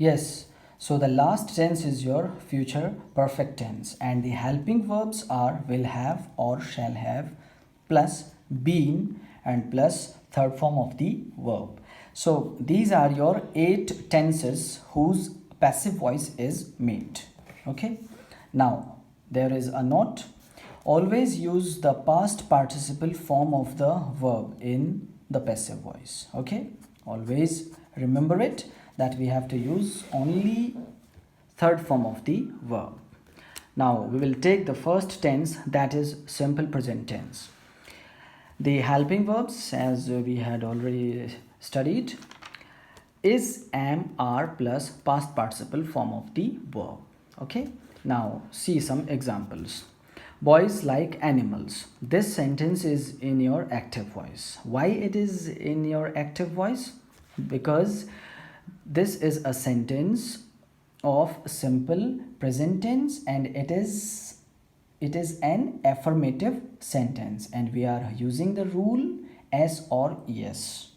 Yes, so the last tense is your future perfect tense, and the helping verbs are will have or shall have plus been and plus third form of the verb. So these are your 8 tenses whose passive voice is made. Okay, now there is a note. Always use the past participle form of the verb in the passive voice. Okay, always remember it that we have to use only third form of the verb. Now we will take the first tense, that is simple present tense. The helping verbs, as we had already studied, is, am, are plus past participle form of the verb. Okay, now see some examples. Boys like animals. This sentence is in your active voice. Why it is in your active voice? Because this is a sentence of simple present tense, and it is an affirmative sentence, and we are using the rule S or yes.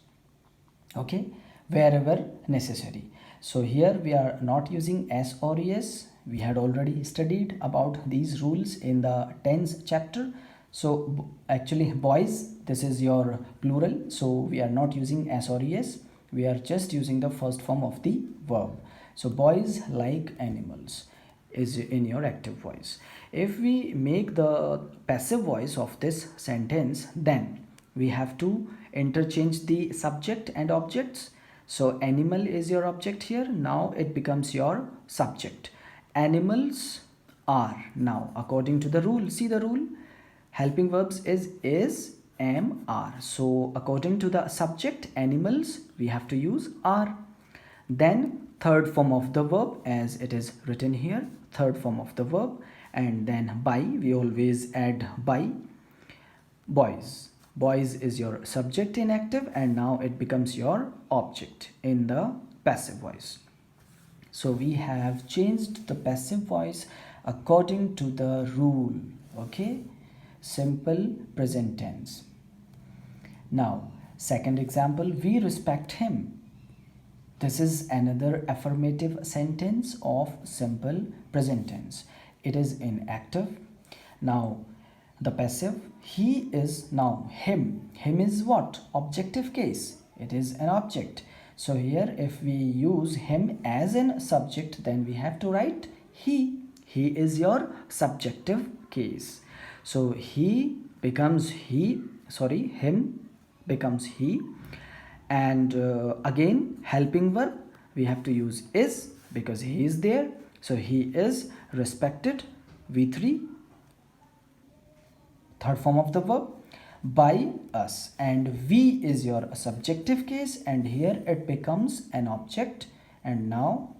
Okay, wherever necessary. So here we are not using S or yes. We had already studied about these rules in the tense chapter. So actually boys, this is your plural, so we are not using S or yes. We are just using the first form of the verb. So boys like animals is in your active voice. If we make the passive voice of this sentence, then we have to interchange the subject and objects. So animal is your object here, now it becomes your subject. Animals are, now according to the rule, see the rule, helping verbs is, am, are. So according to the subject animals, we have to use are. Then third form of the verb, as it is written here, third form of the verb, and then by, we always add by. Boys, boys is your subject in active, and now it becomes your object in the passive voice. So we have changed the passive voice according to the rule. Okay, simple present tense. Now second example, we respect him. This is another affirmative sentence of simple present tense. It is in active. Now the passive, he is, now him. Him is what? Objective case. It is an object. So here if we use him as an subject, then we have to write he. He is your subjective case. So he becomes he, sorry, him becomes he. And again helping verb, we have to use is because he is there. So he is respected, v3, third form of the verb, by us, and we is your subjective case, and here it becomes an object, and now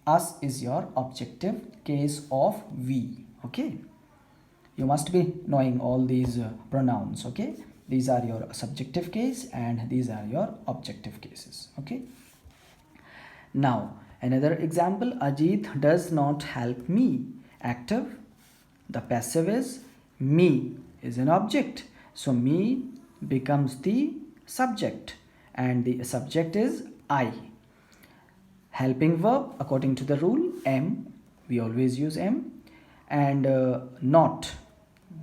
us is your objective case of we. Okay, you must be knowing all these pronouns. Okay, these are your subjective case and these are your objective cases. Okay, now another example, Ajit does not help me. Active, the passive is me is an object, so me becomes the subject, and the subject is I. Helping verb according to the rule, am, we always use am, and not,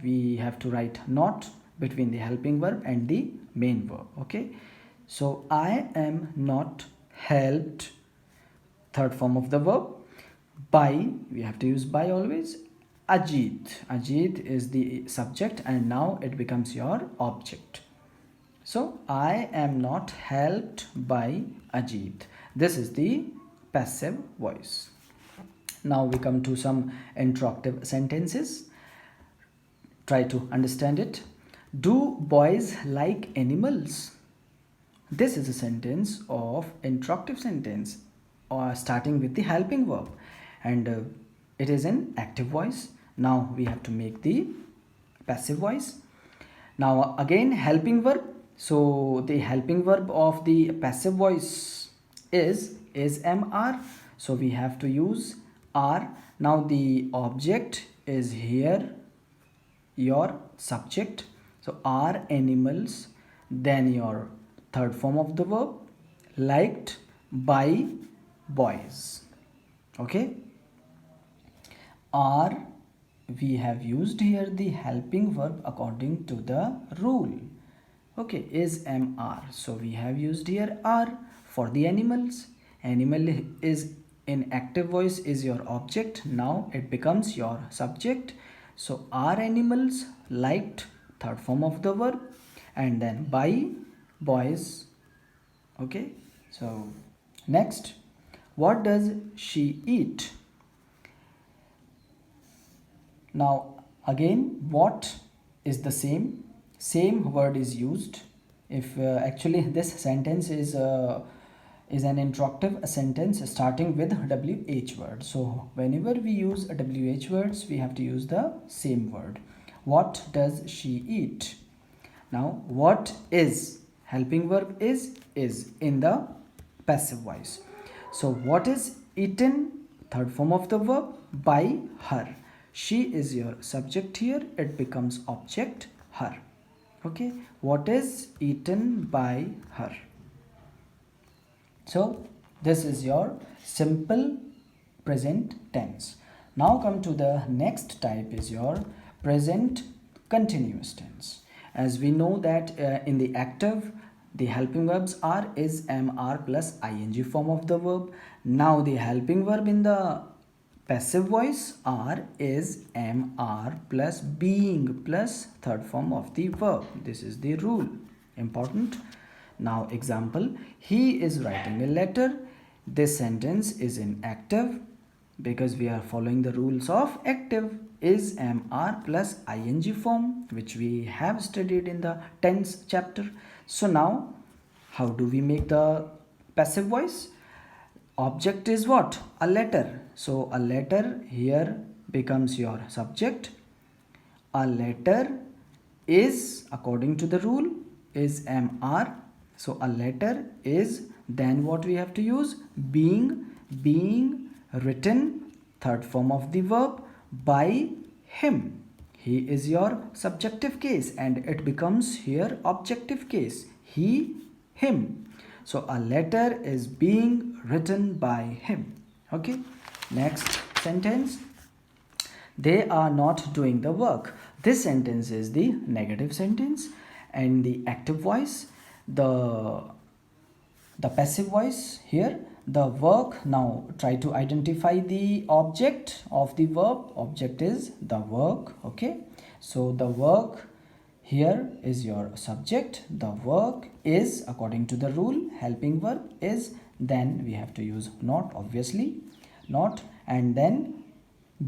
we have to write not between the helping verb and the main verb. Okay, so I am not helped, third form of the verb, by, we have to use by always. Ajit, Ajit is the subject, and now it becomes your object. So I am not helped by Ajit. This is the passive voice. Now we come to some interrogative sentences. Try to understand it. Do boys like animals? This is a sentence of interrogative sentence, or starting with the helping verb, and it is an active voice. Now we have to make the passive voice. Now again helping verb. So the helping verb of the passive voice is, am, are. So we have to use are. Now the object is here your subject. So are animals, then your third form of the verb, liked by boys. Okay, are, we have used here the helping verb according to the rule. Okay, is, am, are. So we have used here are for the animals. Animal is in active voice is your object. Now it becomes your subject. So are animals liked, third form of the verb, and then by, boys. Okay, so next, what does she eat? Now again, what is the same word is used. If actually this sentence is an interrogative sentence starting with WH word. So whenever we use a WH words, we have to use the same word. What does she eat? Now what is helping verb is in the passive voice. So what is eaten, third form of the verb, by her. She is your subject here, it becomes object her. Okay, what is eaten by her. So this is your simple present tense. Now come to the next type is your present continuous tense. As we know that in the active, the helping verbs are, is, am, are plus ing form of the verb. Now the helping verb in the passive voice are, is, am, are plus being plus third form of the verb. This is the rule. Important. Now example, he is writing a letter. This sentence is in active because we are following the rules of active, is, am, are plus ing form, which we have studied in the tense chapter. So now how do we make the passive voice? Object is what? A letter. So a letter here becomes your subject. A letter is, according to the rule, is, am, are. So a letter is, then what we have to use? Being written, third form of the verb, by him. He is your subjective case and it becomes here objective case. He, him. So a letter is being written by him. Okay, next sentence. They are not doing the work. This sentence is the negative sentence, and the active voice, the passive voice here, the work. Now try to identify the object of the verb. Object is the work. Okay, so the work here is your subject. The work is, according to the rule, helping verb is, then we have to use not, obviously not, and then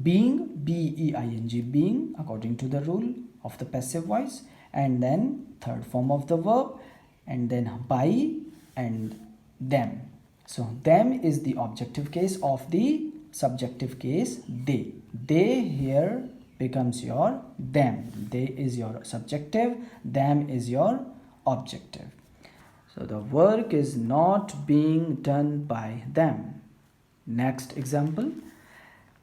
being, being, according to the rule of the passive voice, and then third form of the verb, and then by and them. So them is the objective case of the subjective case they. They here becomes your them. They is your subjective, them is your objective. So the work is not being done by them. Next example,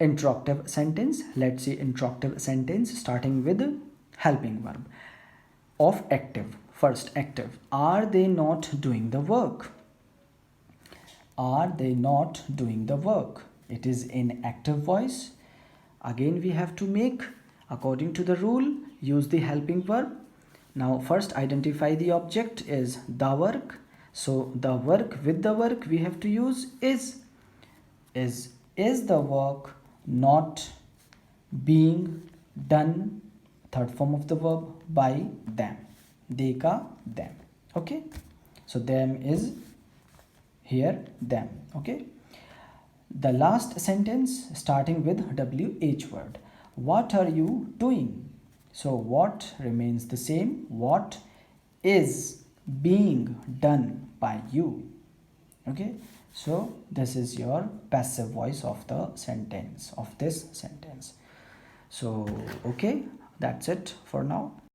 interrogative sentence. Let's see interrogative sentence starting with helping verb of active. First active, are they not doing the work? Are they not doing the work? It is in active voice. Again we have to make, according to the rule, use the helping verb. Now first identify the object is the work. So the work, with the work we have to use is the work not being done, third form of the verb, by them. Dekha, them. Okay, so them is here them. Okay, the last sentence starting with WH word. What are you doing? So what remains the same. What is being done by you. Okay, so this is your passive voice of the sentence, of this sentence. So okay, that's it for now.